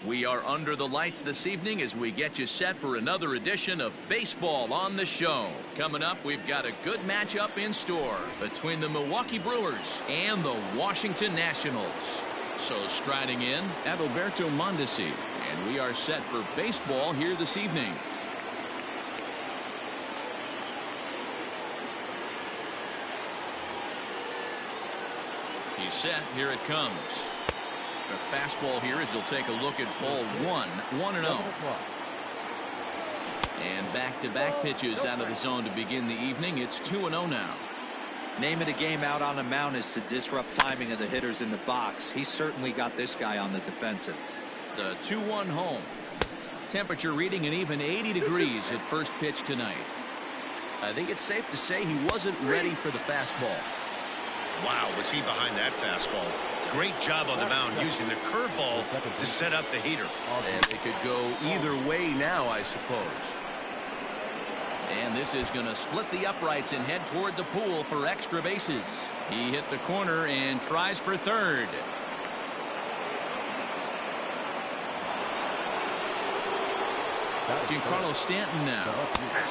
We are under the lights this evening as we get you set for another edition of Baseball on the Show. Coming up, we've got a good matchup in store between the Milwaukee Brewers and the Washington Nationals. So striding in, Adalberto Mondesi, and we are set for baseball here this evening. He's set. Here it comes. The fastball here as he'll take a look at ball 1-0. And back-to-back pitches out of the zone to begin the evening. It's 2-0 now. Name of the game out on the mound is to disrupt timing of the hitters in the box. He's certainly got this guy on the defensive. The 2-1 home. Temperature reading an even 80 degrees at first pitch tonight. I think it's safe to say he wasn't ready for the fastball. Wow, was he behind that fastball. Great job on the mound using the curveball to set up the heater. And it could go either way now, I suppose. And this is going to split the uprights and head toward the pool for extra bases. He hit the corner and tries for third. Giancarlo Stanton now.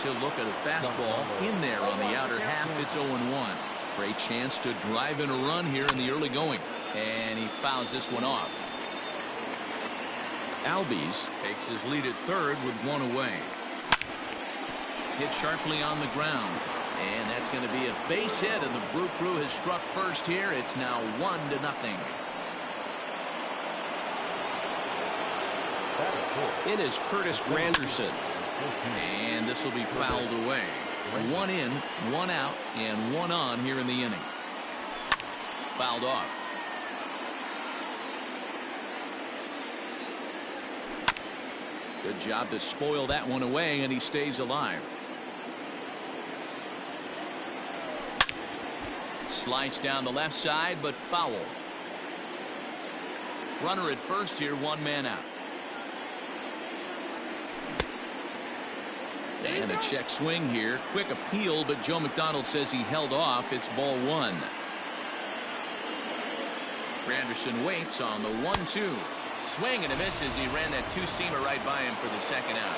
He'll look at a fastball in there on the outer half. It's 0-1. Great chance to drive in a run here in the early going. And he fouls this one off. Albies takes his lead at third with one away. Hit sharply on the ground. And that's going to be a base hit. And the Brew Crew has struck first here. It's now 1-0. It is Curtis Granderson. And this will be fouled away. 1 in, 1 out, and 1 on here in the inning. Fouled off. Good job to spoil that one away, and he stays alive. Sliced down the left side, but foul. Runner at first here, 1 man out. And a check swing here. Quick appeal, but Joe McDonald says he held off. It's ball 1. Granderson waits on the 1-2. Swing and a miss as he ran that two-seamer right by him for the second out.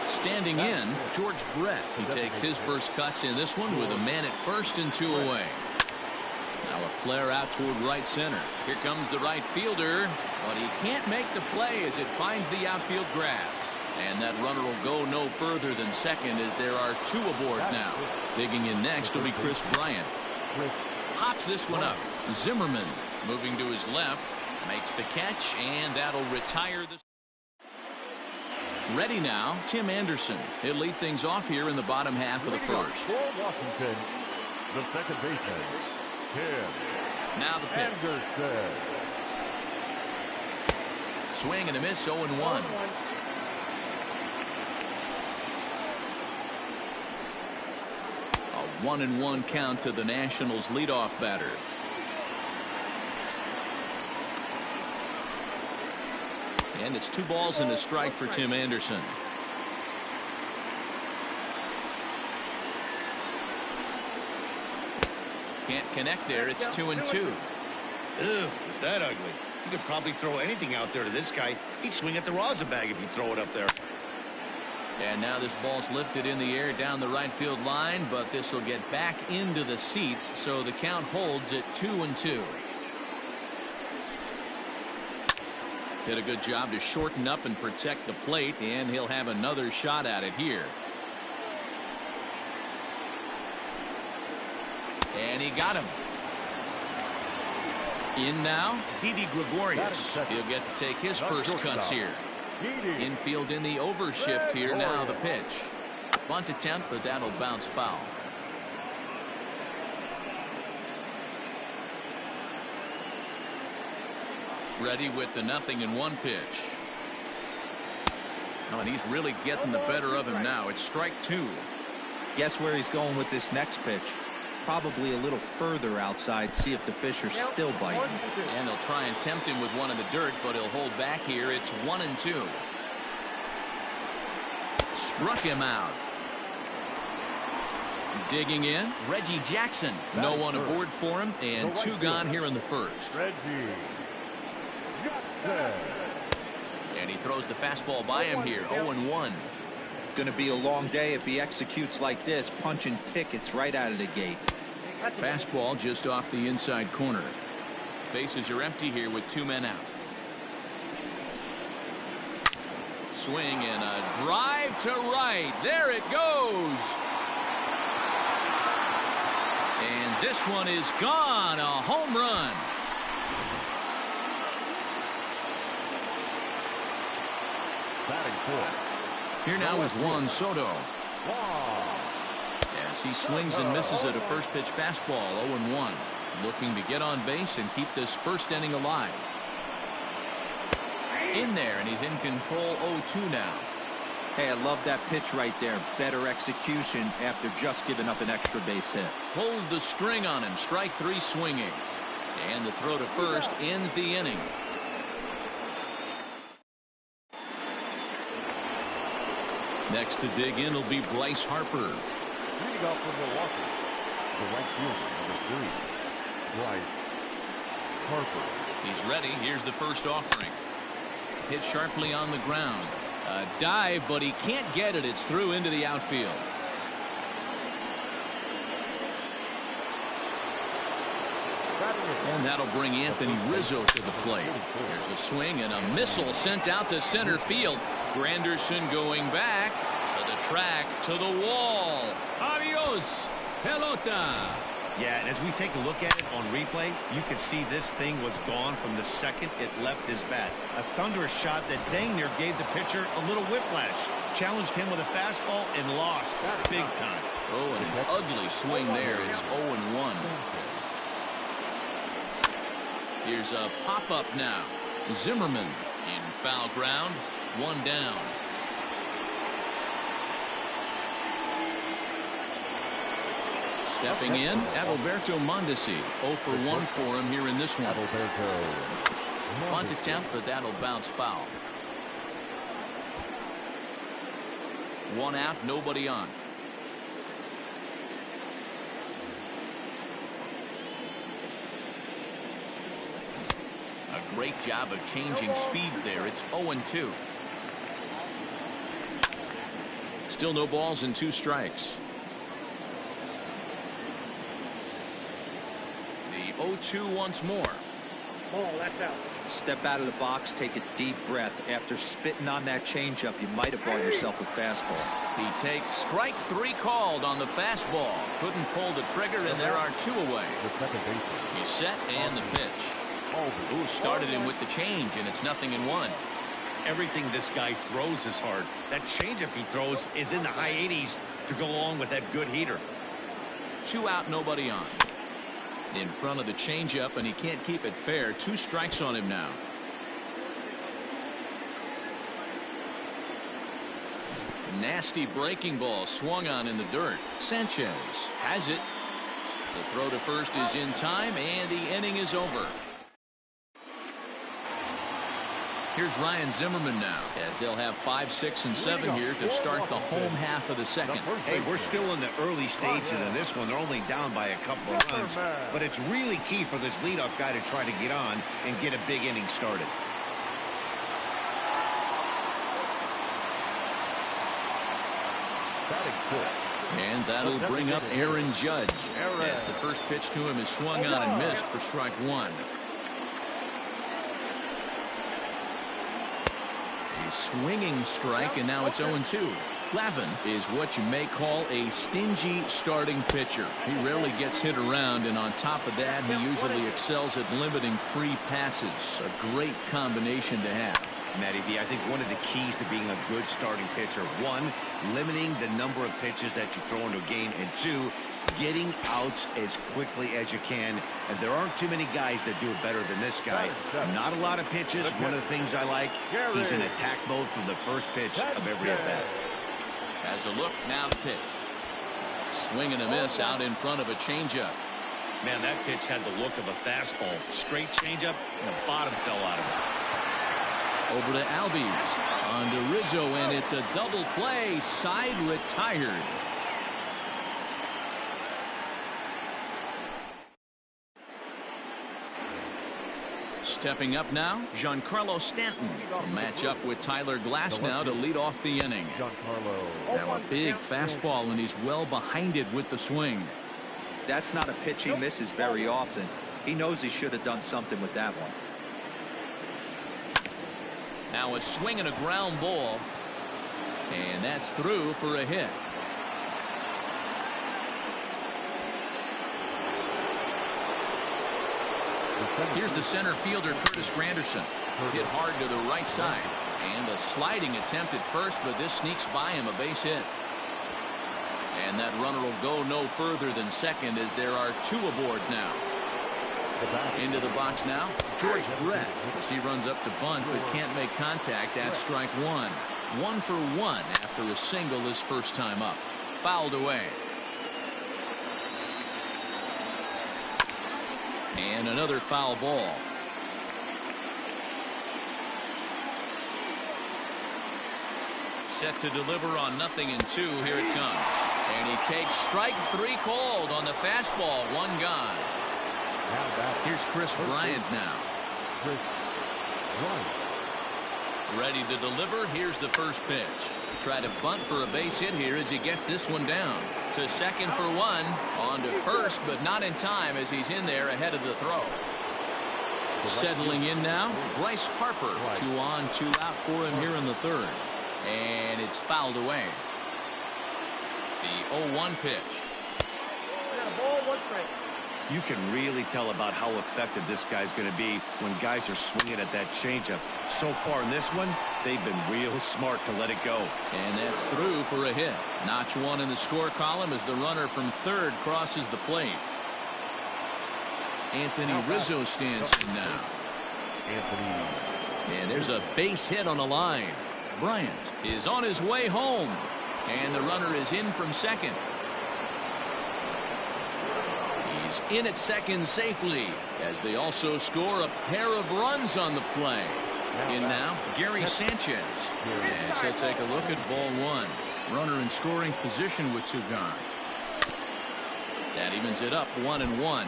Standing in, George Brett. He takes his first cuts in this one with a man at first and 2 away. Now a flare out toward right center. Here comes the right fielder, but he can't make the play as it finds the outfield grass. And that runner will go no further than second as there are 2 aboard now. Digging in next will be Chris Bryant. Pops this one up. Zimmerman moving to his left. Makes the catch, and that'll retire the... Ready now, Tim Anderson. He'll lead things off here in the bottom half of the first. For Washington, the second baseman, Tim Now the pitch. Anderson. Swing and a miss, 0-1. A 1-1 count to the Nationals leadoff batter. And it's 2 balls and a strike for Tim Anderson. Can't connect there. It's 2-2. Ew, is that ugly? You could probably throw anything out there to this guy. He'd swing at the rosin bag if you throw it up there. And now this ball's lifted in the air down the right field line, but this will get back into the seats, so the count holds at 2-2. Did a good job to shorten up and protect the plate, and he'll have another shot at it here. And he got him. In now, Didi Gregorius. He'll get to take his first cuts here. Infield in the overshift here. Now the pitch. Bunt attempt, but that'll bounce foul. Ready with the 0-1 pitch. Oh, and he's really getting the better of him now. It's strike 2. Guess where he's going with this next pitch? Probably a little further outside. See if the fish are still biting. And they'll try and tempt him with one in the dirt, but he'll hold back here. It's 1-2. Struck him out. Digging in, Reggie Jackson. No one aboard for him, and 2 gone here in the first. And he throws the fastball by him here. 0-1. Going to be a long day if he executes like this, punching tickets right out of the gate. Fastball just off the inside corner. Bases are empty here with 2 men out. Swing and a drive to right. There it goes. And this one is gone. A home run. Batting fourth. Here now is Juan Soto. As he swings and misses at a first pitch fastball. 0-1. Looking to get on base and keep this first inning alive. In there, and he's in control. 0-2 now. Hey, I love that pitch right there. Better execution after just giving up an extra base hit. Pulled the string on him. Strike 3 swinging. And the throw to first ends the inning. Next to dig in will be Bryce Harper. Leading off from Milwaukee, the right fielder, number 3, Bryce Harper. He's ready. Here's the first offering. Hit sharply on the ground. A dive, but he can't get it. It's through into the outfield. And that'll bring Anthony Rizzo to the plate. There's a swing and a missile sent out to center field. Granderson going back to the track, to the wall. Adios, pelota. Yeah, and as we take a look at it on replay, you can see this thing was gone from the second it left his bat. A thunderous shot that dang near gave the pitcher a little whiplash. Challenged him with a fastball and lost big time. Oh, and an ugly swing there. It's 0-1. Here's a pop-up now. Zimmerman in foul ground. 1 down. Stepping in, Adalberto Mondesi. 0 for 1 for him here in this one. Bunt attempt, but that'll bounce foul. 1 out, nobody on. A great job of changing speeds there. It's 0-2. Still no balls and 2 strikes. The 0-2 once more. Ball, that's out. Step out of the box, take a deep breath. After spitting on that changeup, you might have bought yourself a fastball. He takes strike 3 called on the fastball. Couldn't pull the trigger, and there are 2 away. He's set and the pitch. Who started him with the change, and it's 0-1. Everything this guy throws is hard. That changeup he throws is in the high 80s to go along with that good heater. 2 out, nobody on. In front of the changeup, and he can't keep it fair. 2 strikes on him now. Nasty breaking ball swung on in the dirt. Sanchez has it. The throw to first is in time, and the inning is over. Here's Ryan Zimmerman now, as they'll have 5, 6, and 7 here to start the home half of the second. Hey, we're still in the early stages of this one. They're only down by a couple of runs, but it's really key for this leadoff guy to try to get on and get a big inning started. And that'll bring up Aaron Judge, as the first pitch to him is swung on and missed for strike 1. Swinging strike, and now it's 0-2. Glavine is what you may call a stingy starting pitcher. He rarely gets hit around, and on top of that, he usually excels at limiting free passes. A great combination to have. Matty V, I think one of the keys to being a good starting pitcher, 1, limiting the number of pitches that you throw into a game, and 2, getting outs as quickly as you can. And there aren't too many guys that do it better than this guy. Not a lot of pitches. One of the things I like, he's in attack mode from the first pitch of every at bat. Has a look, now the pitch. Swing and a miss out in front of a changeup. Man, that pitch had the look of a fastball. Straight changeup, and the bottom fell out of it. Over to Albies, on to Rizzo, and it's a double play. Side retired. Stepping up now, Giancarlo Stanton will match up with Tyler Glass now to lead off the inning. Now a big fastball, and he's well behind it with the swing. That's not a pitch he misses very often. He knows he should have done something with that one. Now a swing and a ground ball, and that's through for a hit. Here's the center fielder, Curtis Granderson. Hit hard to the right side. And a sliding attempt at first, but this sneaks by him, a base hit. And that runner will go no further than second, as there are two aboard now. Into the box now, George Brett. As he runs up to bunt, but can't make contact. That's strike one. 1 for 1 after a single his first time up. Fouled away. And another foul ball. Set to deliver on 0-2. Here it comes. And he takes strike 3 called on the fastball. 1 gone. Here's Chris Bryant now. Ready to deliver. Here's the first pitch. Try to bunt for a base hit here as he gets this one down. To second for 1. On to first, but not in time as he's in there ahead of the throw. Settling in now, Bryce Harper. 2 on, 2 out for him here in the third. And it's fouled away. The 0-1 pitch. You can really tell about how effective this guy's going to be when guys are swinging at that changeup. So far in this one, they've been real smart to let it go. And that's through for a hit. Notch 1 in the score column as the runner from third crosses the plate. Anthony Rizzo stands in now. And there's a base hit on the line. Bryant is on his way home. And the runner is in from second. He's in at second safely as they also score a pair of runs on the play. In now, Gary Sanchez. As they take a look at ball 1. Runner in scoring position with 2 gone. That evens it up 1-1.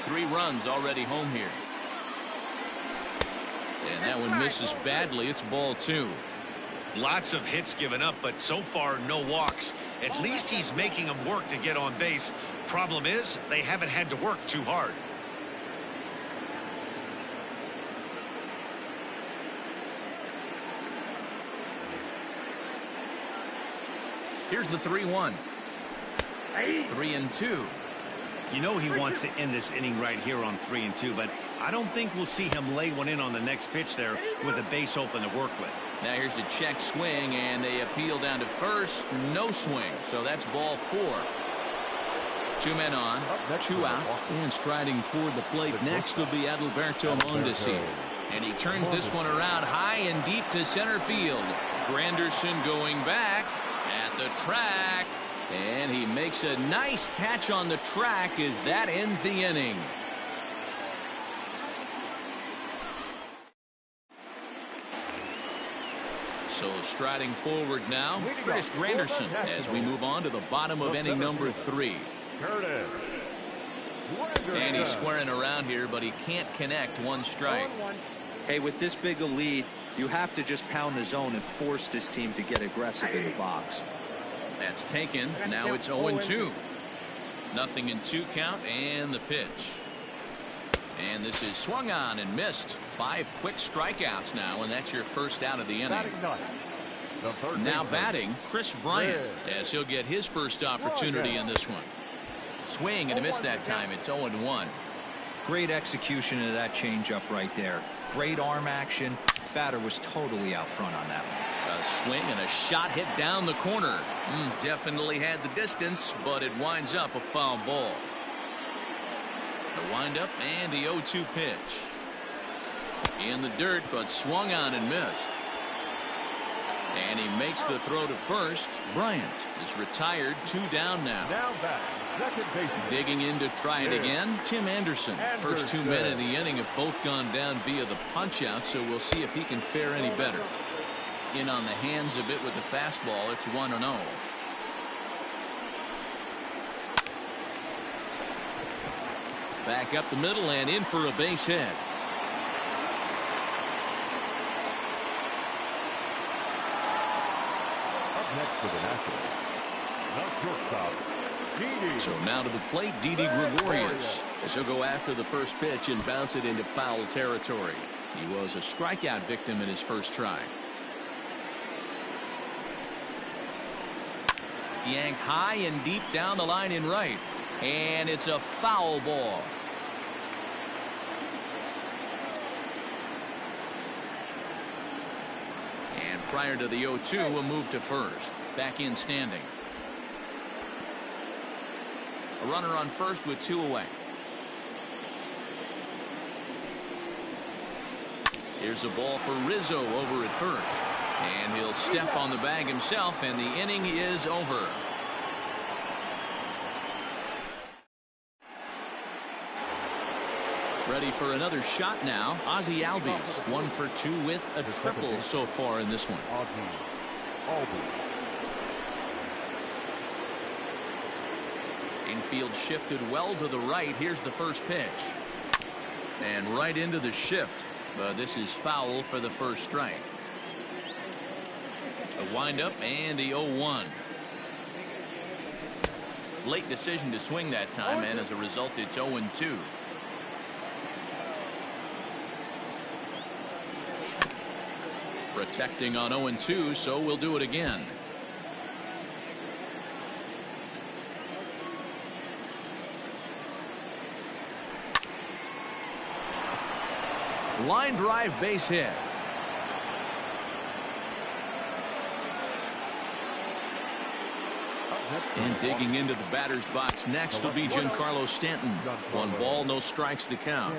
3 runs already home here. And that one misses badly. It's ball 2. Lots of hits given up, but so far no walks. At least he's making them work to get on base. Problem is, they haven't had to work too hard. Here's the 3-1. 3-2. You know he wants to end this inning right here on 3-2, but I don't think we'll see him lay one in on the next pitch there with a base open to work with. Now here's a check swing, and they appeal down to first. No swing, so that's ball 4. 2 men on, 2 out, and striding toward the plate next will be Adalberto Mondesi. And he turns this one around high and deep to center field. Granderson going back at the track, and he makes a nice catch on the track as that ends the inning. So striding forward now, Curtis Granderson as we move on to the bottom of inning number 3. And he's squaring around here, but he can't connect. 1 strike. Hey, with this big a lead, you have to just pound the zone and force this team to get aggressive in the box. That's taken. Now it's 0-2. 0-2 count, and the pitch. And this is swung on and missed. 5 quick strikeouts now, and that's your first out of the inning. Now batting, Chris Bryant, as he'll get his first opportunity in this one. Swing and a miss that time. It's 0-1. Great execution of that changeup right there. Great arm action. Batter was totally out front on that one. A swing and a shot hit down the corner. Definitely had the distance, but it winds up a foul ball. The windup and the 0-2 pitch. In the dirt, but swung on and missed. And he makes the throw to first. Bryant is retired. 2 down now. Digging in to try it again, Tim Anderson. First 2 men in the inning have both gone down via the punch-out, so we'll see if he can fare any better. In on the hands of it with the fastball. It's 1-0. Back up the middle and in for a base hit. next to the Nationals? Now shortstop, Didi. So now to the plate, Didi Gregorius. As he'll go after the first pitch and bounce it into foul territory. He was a strikeout victim in his first try. Yanked high and deep down the line in right. And it's a foul ball. And prior to the 0-2, a move to first. Back in standing. A runner on first with 2 away. Here's a ball for Rizzo over at first. And he'll step on the bag himself, and the inning is over. Ready for another shot now. Ozzie Albies 1 for 2 with a triple so far in this one. Infield shifted well to the right. Here's the first pitch. And right into the shift. But this is foul for the first strike. A windup and the 0-1. Late decision to swing that time, and as a result, it's 0-2. Protecting on 0-2, so we'll do it again. Line drive base hit. And digging into the batter's box next will be Giancarlo Stanton. 1 ball, no strikes to count.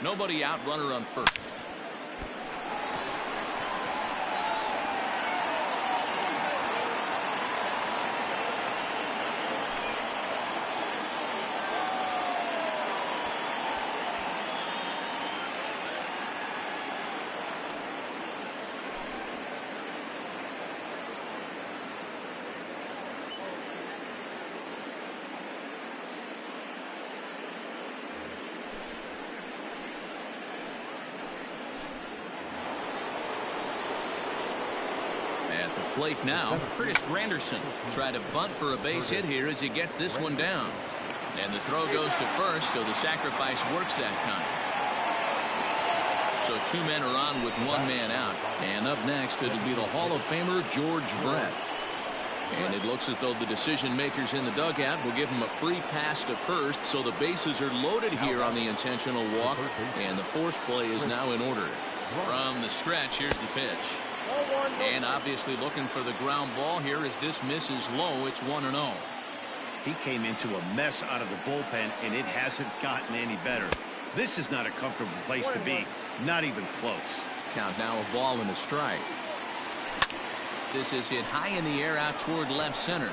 Nobody out, runner on first. Plate now, Curtis Granderson tried to bunt for a base hit here as he gets this one down. And the throw goes to first, so the sacrifice works that time. So 2 men are on with 1 man out. And up next, it'll be the Hall of Famer George Brett. And it looks as though the decision makers in the dugout will give him a free pass to first, so the bases are loaded here on the intentional walk, and the force play is now in order. From the stretch, here's the pitch. And obviously looking for the ground ball here as this misses low. It's 1-0. He came into a mess out of the bullpen, and it hasn't gotten any better. This is not a comfortable place to be. Not even close. Count now, a ball and a strike. This is hit high in the air out toward left center.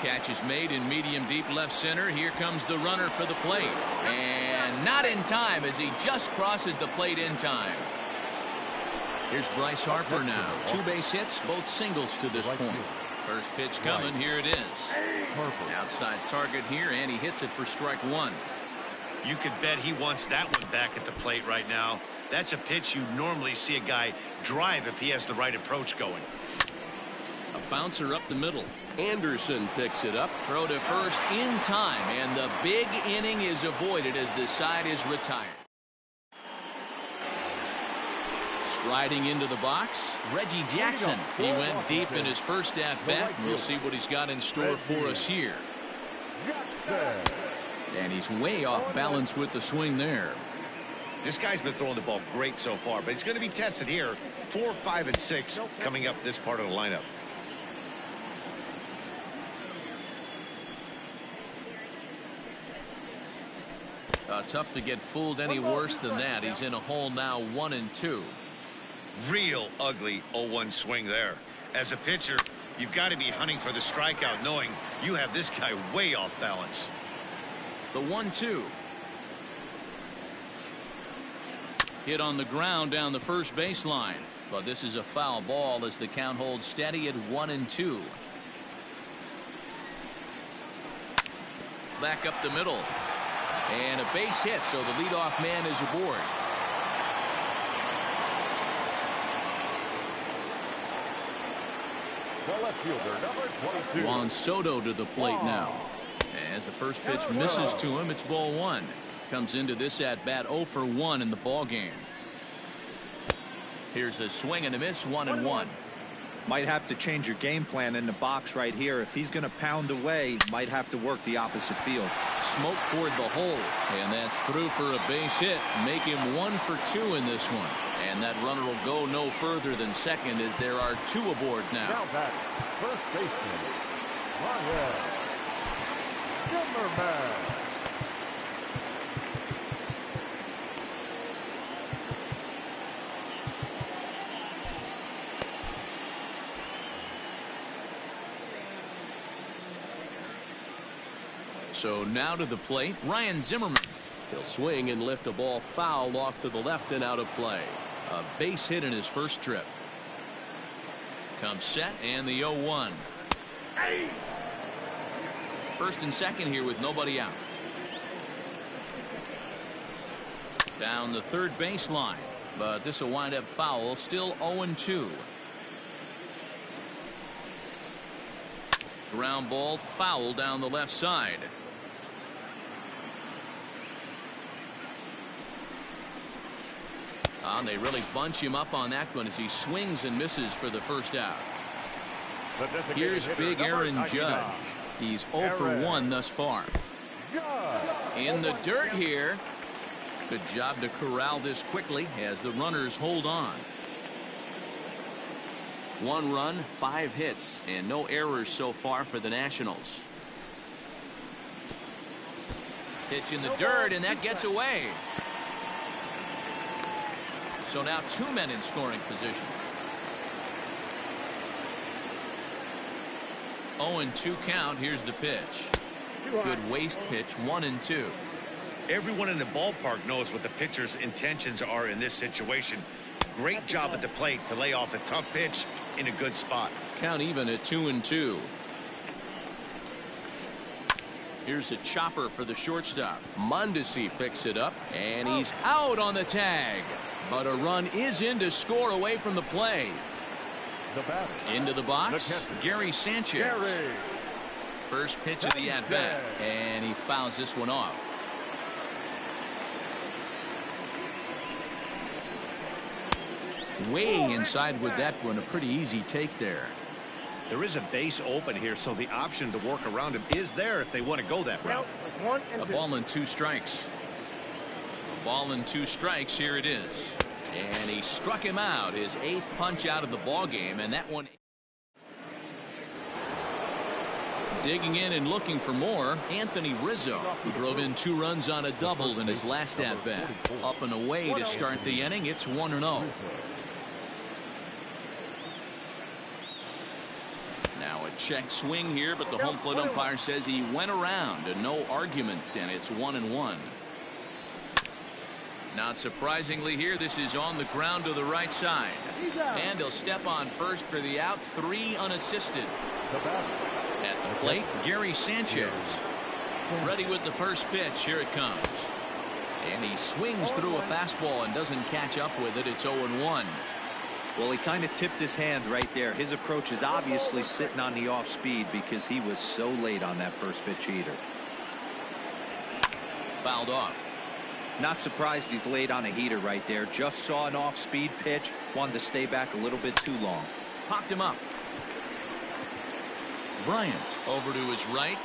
Catch is made in medium deep left center. Here comes the runner for the plate. And not in time as he just crosses the plate in time. Here's Bryce Harper now. 2 base hits, both singles to this point. First pitch coming. Here it is. Outside target here, and he hits it for strike 1. You could bet he wants that one back at the plate right now. That's a pitch you normally see a guy drive if he has the right approach going. A bouncer up the middle. Anderson picks it up. Throw to first in time, and the big inning is avoided as the side is retired. Striding into the box, Reggie Jackson. He went deep in his first at-bat, and we'll see what he's got in store for us here. And he's way off balance with the swing there. This guy's been throwing the ball great so far, but he's going to be tested here. 4, 5, and 6 coming up this part of the lineup. Tough to get fooled any worse than that. He's in a hole now, 1-2. Real ugly 0-1 swing there. As a pitcher, you've got to be hunting for the strikeout, knowing you have this guy way off balance. The 1-2. Hit on the ground down the first baseline. But this is a foul ball as the count holds steady at 1-2. Back up the middle. And a base hit, so the leadoff man is aboard. The left fielder, number 22. Juan Soto to the plate now. As the first pitch misses to him, it's ball one. Comes into this at bat 0 for 1 in the ball game. Here's a swing and a miss, 1-1. Might have to change your game plan in the box right here. If he's going to pound away, might have to work the opposite field. Smoke toward the hole, and that's through for a base hit. Make him 1 for 2 in this one. And that runner will go no further than second as there are 2 aboard now. Now back, first baseman, Ryan Zimmerman. So now to the plate, Ryan Zimmerman. He'll swing and lift a ball foul off to the left and out of play. A base hit in his first trip. Comes set and the 0-1. First and second here with nobody out. Down the third baseline, but this will wind up foul. Still 0-2. Ground ball foul down the left side. And they really bunch him up on that one as he swings and misses for the first out. Here's big Aaron Judge. He's 0 for 1 thus far. In the dirt here. Good job to corral this quickly as the runners hold on. 1 run, 5 hits, and no errors so far for the Nationals. Pitch in the dirt, and that gets away. So now 2 men in scoring position. 0-2 count. Here's the pitch. Good waste pitch, 1-2. Everyone in the ballpark knows what the pitcher's intentions are in this situation. Great job at the plate to lay off a tough pitch in a good spot. Count even at 2-2. Here's a chopper for the shortstop. Mondesi picks it up, and he's out on the tag. But a run is in to score away from the play. Into the box, Gary Sanchez. First pitch of the at-bat, and he fouls this one off. Way inside with that one. A pretty easy take there. There is a base open here, so the option to work around him is there if they want to go that route. A ball and 2 strikes. A ball and 2 strikes. Here it is. And he struck him out. His 8th punch out of the ball game, and that one. Digging in and looking for more, Anthony Rizzo, who drove in 2 runs on a double in his last at-bat. Up and away to start the inning. It's 1-0. Now a check swing here, but the home plate umpire says he went around, and no argument, and it's 1-1. Not surprisingly here, this is on the ground to the right side. And he'll step on first for the out, 3 unassisted. At the plate, Gary Sanchez. Ready with the first pitch. Here it comes. And he swings through a fastball and doesn't catch up with it. It's 0-1. Well, he kind of tipped his hand right there. His approach is obviously sitting on the off speed because he was so late on that first pitch heater. Fouled off. Not surprised he's late on a heater right there. Just saw an off speed pitch. Wanted to stay back a little bit too long. Popped him up. Bryant over to his right.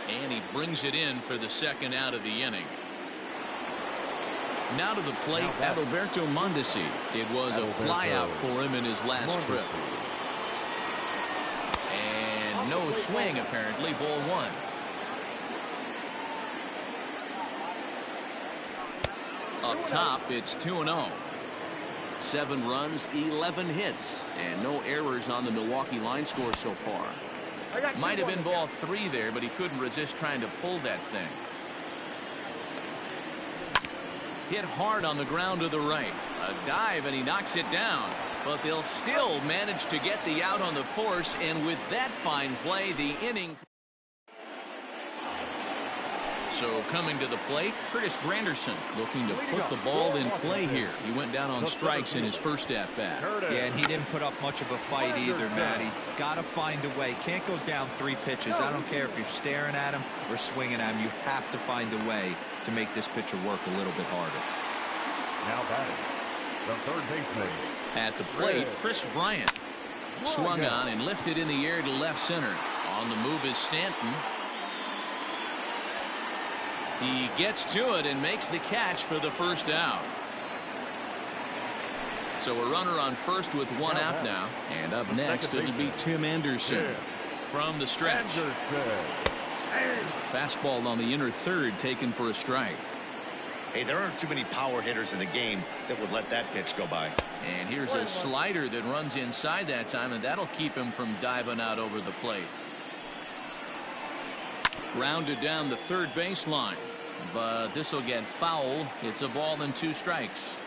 And he brings it in for the second out of the inning. Now to the plate, Adalberto Mondesi. It was a flyout for him in his last trip. And no swing, apparently. Ball 1. Up top, it's 2-0. 7 runs, 11 hits, and no errors on the Milwaukee line score so far. Might have been ball 3 there, but he couldn't resist trying to pull that thing. Hit hard on the ground to the right. A dive, and he knocks it down. But they'll still manage to get the out on the force, and with that fine play, the inning. So coming to the plate, Curtis Granderson looking to put the ball in play here. He went down on strikes in his first at-bat. Yeah, and he didn't put up much of a fight either, Matty. Got to find a way. Can't go down 3 pitches. I don't care if you're staring at him or swinging at him. You have to find a way to make this pitcher work a little bit harder. Now batting, the third baseman. At the plate, Chris Bryant swung on and lifted in the air to left center. On the move is Stanton. He gets to it and makes the catch for the first out. So a runner on first with 1 out now. And up next, it'll be Tim Anderson from the stretch. Fastball on the inner third taken for a strike. Hey, there aren't too many power hitters in the game that would let that pitch go by. And here's a slider that runs inside that time, and that'll keep him from diving out over the plate. Grounded down the third baseline, but this will get foul. It's a ball and 2 strikes.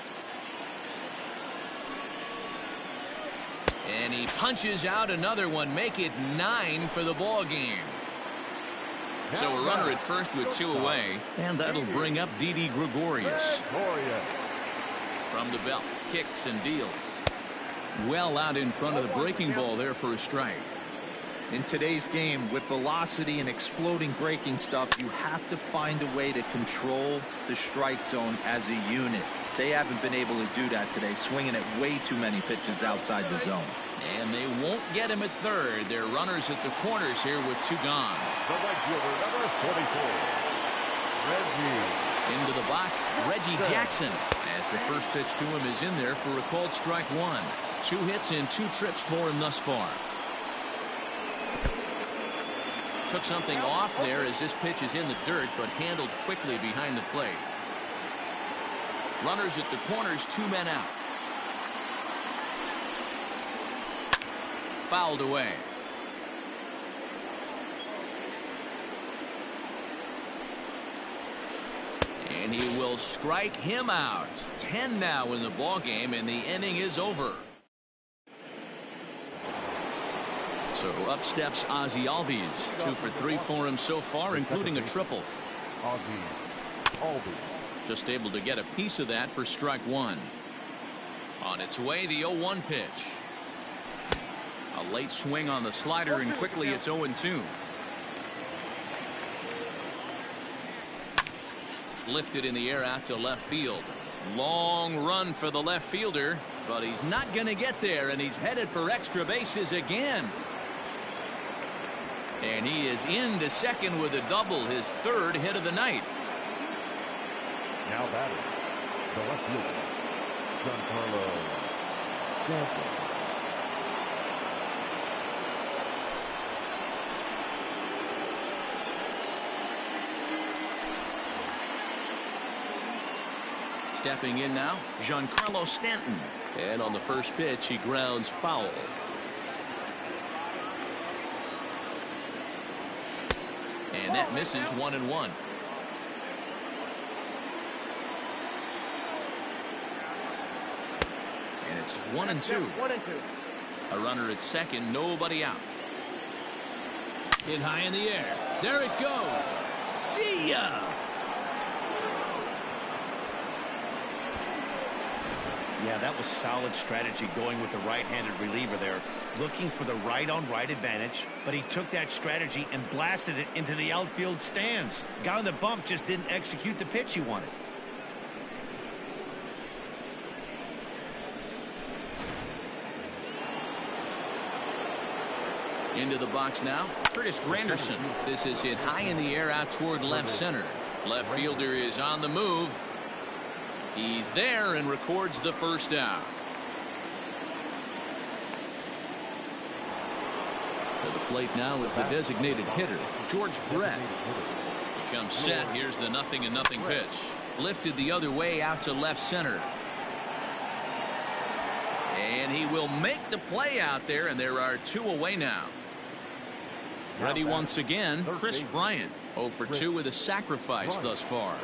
And he punches out another one, make it 9 for the ball game. So a runner at first with 2 away, and that'll bring up Didi Gregorius. From the belt, kicks and deals. Well out in front of the breaking ball there for a strike. In today's game, with velocity and exploding breaking stuff, you have to find a way to control the strike zone as a unit. They haven't been able to do that today, swinging at way too many pitches outside the zone. And they won't get him at third. They're runners at the corners here with 2 gone. The right fielder, number 44, Reggie. Into the box, Reggie Jackson, as the first pitch to him is in there for a called strike 1. 2 hits and 2 trips for him thus far. Took something off there as this pitch is in the dirt, but handled quickly behind the plate. Runners at the corners, 2 men out. Fouled away. And he will strike him out. 10 now in the ball game, and the inning is over. So up steps Ozzie Albies. 2 for 3 for him so far, including a triple. Just able to get a piece of that for strike 1. On its way, the 0-1 pitch. A late swing on the slider, and quickly it's 0-2. Lifted in the air out to left field. Long run for the left fielder, but he's not going to get there, and he's headed for extra bases again. And he is into second with a double, his 3rd hit of the night. Now batting, the left fielder, Giancarlo Stanton. Stepping in now, Giancarlo Stanton. And on the first pitch, he grounds foul. And that misses 1-1. And it's 1-2. A runner at second, nobody out. Hit high in the air. There it goes. See ya! Yeah, that was solid strategy going with the right-handed reliever there. Looking for the right-on-right advantage, but he took that strategy and blasted it into the outfield stands. Guy on the bump just didn't execute the pitch he wanted. Into the box now, Curtis Granderson. This is hit high in the air out toward left center. Left fielder is on the move. He's there and records the first out. To the plate now is the designated hitter, George Brett. He comes set. Here's the 0-0 pitch. Lifted the other way out to left center. And he will make the play out there, and there are 2 away now. Ready once again, Chris Bryant. 0 for 2 with a sacrifice thus far.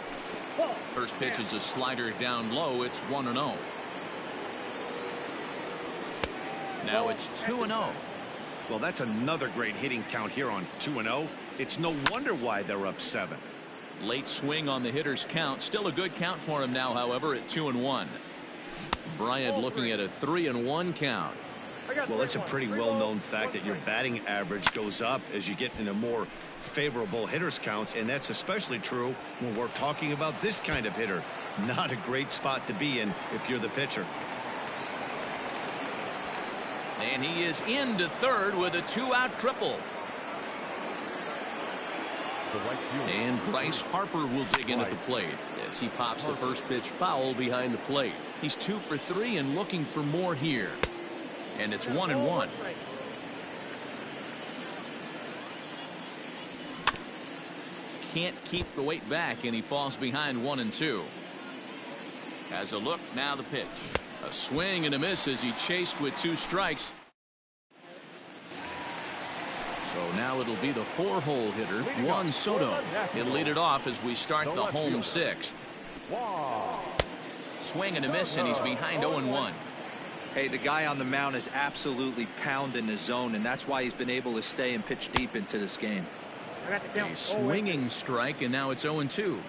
First pitch is a slider down low. It's 1-0. Now it's 2-0. Well, that's another great hitting count here on 2-0. It's no wonder why they're up 7. Late swing on the hitter's count. Still a good count for him now, however, at 2-1. Bryant looking at a 3-1 count. Well, it's a pretty well-known fact that your batting average goes up as you get into more favorable hitters counts, and that's especially true when we're talking about this kind of hitter. Not a great spot to be in if you're the pitcher. And he is into third with a 2-out triple. And Bryce Harper will dig in at the plate as he pops the first pitch foul behind the plate. He's 2 for 3 and looking for more here. And it's 1-1. Can't keep the weight back, and he falls behind 1-2. Has a look, now the pitch. A swing and a miss as he chased with 2 strikes. So now it'll be the 4-hole hitter, Juan Soto. He'll lead it off as we start the home 6th. Swing and a miss, and he's behind 0-1. Hey, the guy on the mound is absolutely pounding the zone, and that's why he's been able to stay and pitch deep into this game. A swinging strike, and now it's 0-2.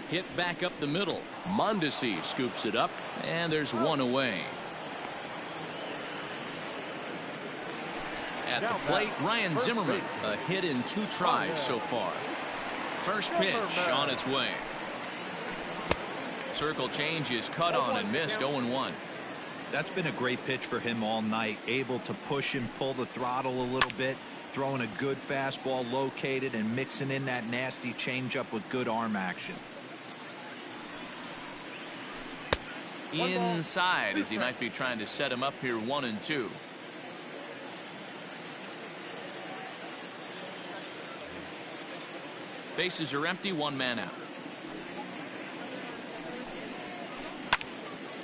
Hit back up the middle. Mondesi scoops it up, and there's 1 away. At the plate, Ryan Zimmerman. A hit in 2 tries so far. First pitch on its way. Circle change is cut on and missed. 0-1. That's been a great pitch for him all night. Able to push and pull the throttle a little bit. Throwing a good fastball located and mixing in that nasty changeup with good arm action. Inside as he might be trying to set him up here. 1-2. Bases are empty. 1 man out.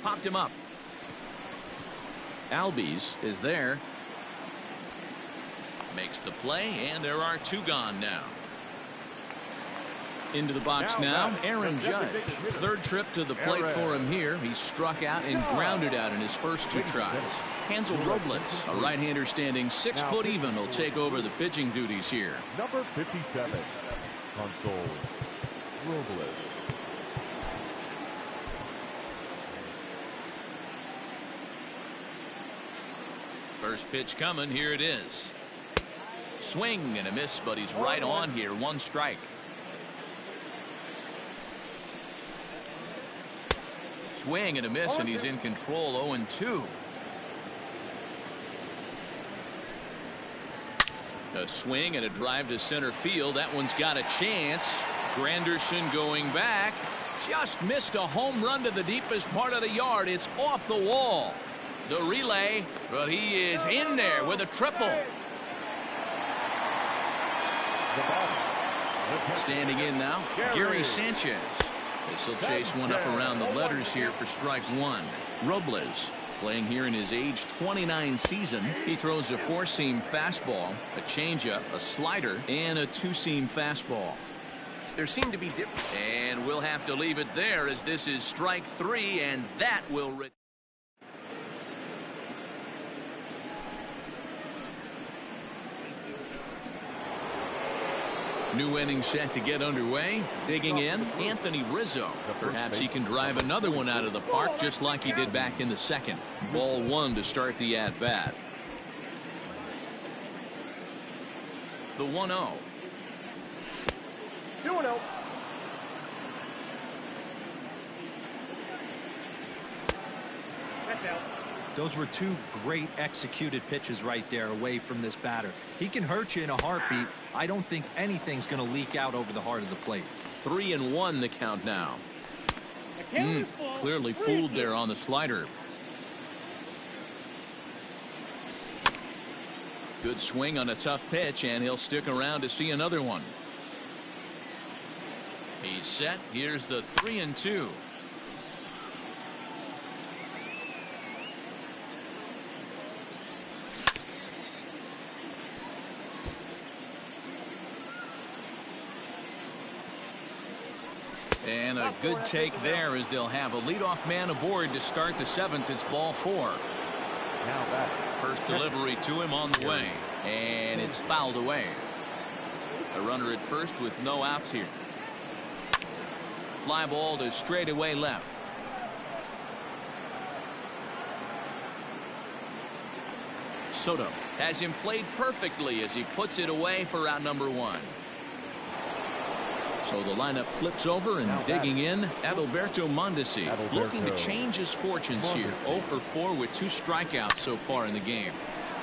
Popped him up. Albies is there. Makes the play, and there are 2 gone now. Into the box now, Aaron Judge. 3rd trip to the plate for him here. He struck out and grounded out in his first 2 tries. Hansel Robles, a right-hander standing 6 foot even, will take over the pitching duties here. Number 57, Hansel Robles. First pitch coming. Here it is. Swing and a miss, but he's right on here. 1 strike. Swing and a miss, and he's in control. 0-2. A swing and a drive to center field. That one's got a chance. Granderson going back. Just missed a home run to the deepest part of the yard. It's off the wall. The relay, but he is in there with a triple. Standing in now, Gary Sanchez. This will chase one up around the letters here for strike 1. Robles playing here in his age 29 season. He throws a 4-seam fastball, a changeup, a slider, and a 2-seam fastball. There seem to be different. And we'll have to leave it there as this is strike 3, and that will. New inning set to get underway. Digging in, Anthony Rizzo. Perhaps he can drive another one out of the park just like he did back in the 2nd. Ball 1 to start the at-bat. The 1-0. 2-0. That's out. Those were 2 great executed pitches right there away from this batter. He can hurt you in a heartbeat. I don't think anything's going to leak out over the heart of the plate. 3-1 the count now. Clearly fooled there on the slider. Good swing on a tough pitch, and he'll stick around to see another one. He's set. Here's the 3-2. And a good take there as they'll have a leadoff man aboard to start the 7th. It's ball 4. Now back. First delivery to him on the way. And it's fouled away. A runner at first with no outs here. Fly ball to straightaway left. Soto has him played perfectly as he puts it away for out number 1. So the lineup flips over, and digging in, Adalberto Mondesi, looking to change his fortunes here. 0 for 4 with 2 strikeouts so far in the game.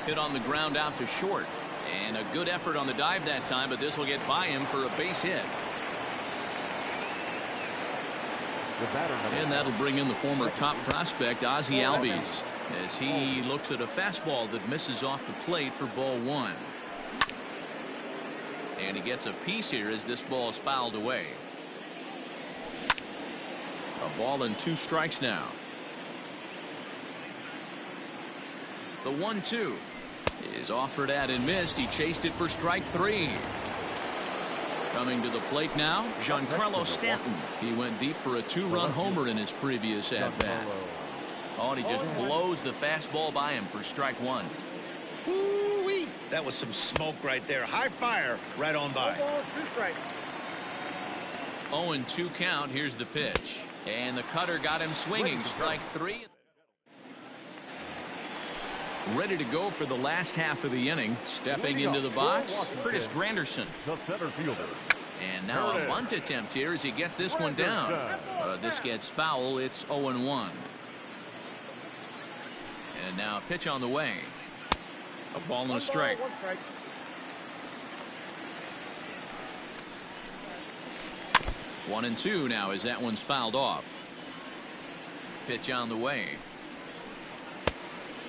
Hit on the ground out to short. And a good effort on the dive that time, but this will get by him for a base hit. And that'll bring in the former top prospect, Ozzie Albies, as he looks at a fastball that misses off the plate for ball 1. And he gets a piece here as this ball is fouled away. A ball and 2 strikes now. The 1-2 is offered at and missed. He chased it for strike 3. Coming to the plate now, Giancarlo Stanton. He went deep for a 2-run homer in his previous at-bat. Oh, and he just blows the fastball by him for strike 1. Woo-wee. That was some smoke right there. High fire right on by. 0-2 count. Here's the pitch. And the cutter got him swinging. Strike 3. Ready to go for the last half of the inning. Stepping into the box, Curtis Granderson. The center fielder. And now a bunt attempt here as he gets this one down. This gets foul. It's 0-1. And now a pitch on the way. A ball and a strike. 1-2 now as that one's fouled off. Pitch on the way.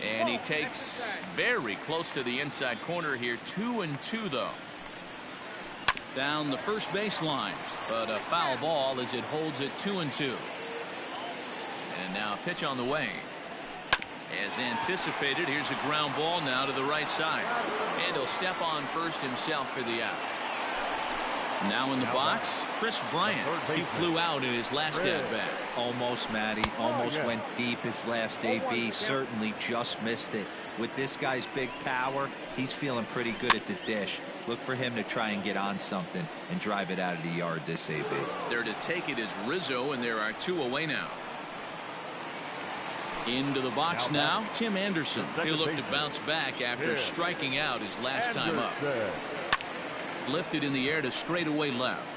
And he takes very close to the inside corner here. 2-2 though. Down the first baseline, but a foul ball as it holds it 2-2. And now a pitch on the way. As anticipated, here's a ground ball now to the right side. And he'll step on first himself for the out. Now in the box, Chris Bryant. He flew out in his last at-bat. Almost, Matty. Almost went deep his last AB. Certainly just missed it. With this guy's big power, he's feeling pretty good at the dish. Look for him to try and get on something and drive it out of the yard this AB. There to take it is Rizzo, and there are 2 away now. Into the box now, Tim Anderson. He'll look to bounce back after striking out his last time up. Lifted in the air to straightaway left.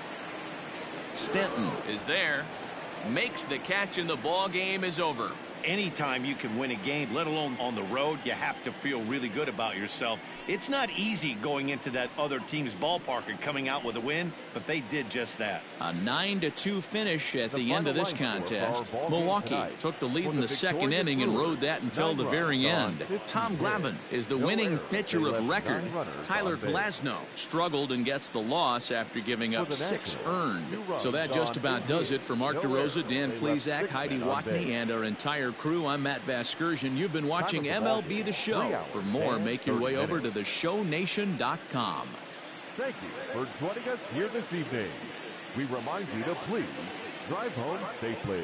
Stanton is there. Makes the catch, and the ball game is over. Anytime you can win a game, let alone on the road, you have to feel really good about yourself. It's not easy going into that other team's ballpark and coming out with a win, but they did just that. A 9-2 finish at the end of this contest. Milwaukee took the lead in the second inning and rode that until the very end. Tom Glavine is the winning pitcher of record. Tyler Glasnow struggled and gets the loss after giving up 6 earned. So that just about does it for Mark DeRosa, Dan Plesac, Heidi Watney, and our entire crew. I'm Matt Vasgersian. You've been watching MLB The Show. For more, make your way over to theshownation.com. Thank you for joining us here this evening. We remind you to please drive home safely.